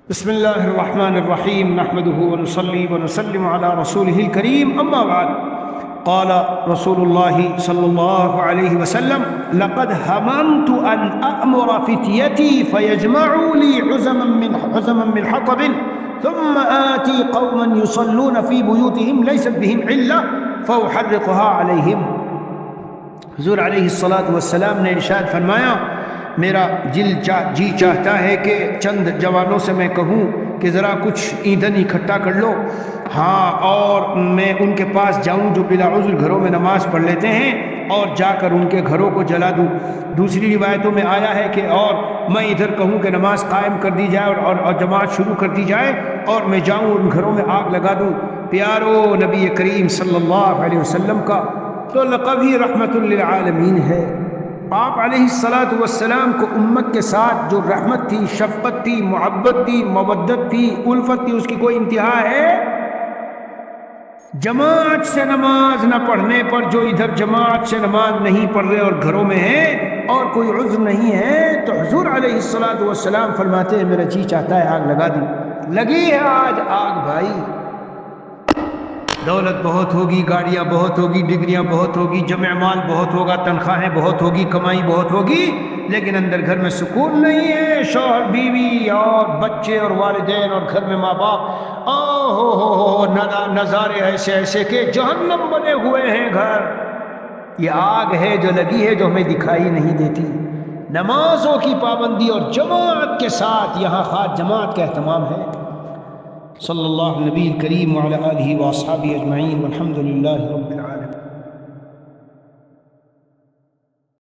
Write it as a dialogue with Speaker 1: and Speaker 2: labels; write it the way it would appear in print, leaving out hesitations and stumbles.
Speaker 1: بسم اللہ الرحمن الرحیم نحمده ونصلی ونسلم علی رسوله الکریم اما بعد قال رسول اللہ صلی اللہ علیہ وسلم لقد هممت ان أأمر فتيتي فيجمعوا لي عزما من حطب ثم آتي قوما يصلون في بيوتهم ليست بهم علة فأحرقها عليهم۔ حضور علیہ السلام نے ارشاد فرمایا میرا جی چاہتا ہے کہ چند جوانوں سے میں کہوں کہ ذرا کچھ ایندھن اکٹھا کر لو، ہاں، اور میں ان کے پاس جاؤں جو بلا عذر گھروں میں نماز پڑھ لیتے ہیں اور جا کر ان کے گھروں کو جلا دوں۔ دوسری روایتوں میں آیا ہے کہ اور میں ادھر کہوں کہ نماز قائم کر دی جائے اور جماعت شروع کر دی جائے اور میں جاؤں ان گھروں میں آگ لگا دوں۔ پیارو نبی کریم صلی اللہ علیہ وسلم کا تو لقب ہی رحمت للعالمین ہے۔ آپ علیہ السلام کو امت کے ساتھ جو رحمت تھی، شفقت تھی، محبت تھی، مودت تھی، الفت تھی، اس کی کوئی انتہا ہے؟ جماعت سے نماز نہ پڑھنے پر جو ادھر جماعت سے نماز نہیں پڑھ رہے اور گھروں میں ہیں اور کوئی عذر نہیں ہے، تو حضور علیہ السلام فرماتے ہیں میرا جی چاہتا ہے آگ لگا دوں۔ لگی ہے آج آگ بھائی، دولت بہت ہوگی، گاڑیاں بہت ہوگی، ڈگریاں بہت ہوگی، جمع مال بہت ہوگا، تنخواہیں بہت ہوگی، کمائی بہت ہوگی، لیکن اندر گھر میں سکون نہیں ہے۔ شوہر بیوی اور بچے اور والدین اور گھر میں ماں باپ، نظارے ایسے ایسے کہ جہنم بنے ہوئے ہیں گھر۔ یہ آگ ہے جو لگی ہے جو ہمیں دکھائی نہیں دیتی۔ نمازوں کی پابندی اور جماعت کے ساتھ یہاں خاص جماعت کا اہتمام ہے۔ صلی اللہ نبی کریم وعلی آلہ واصحابہ اجمعین والحمد للہ رب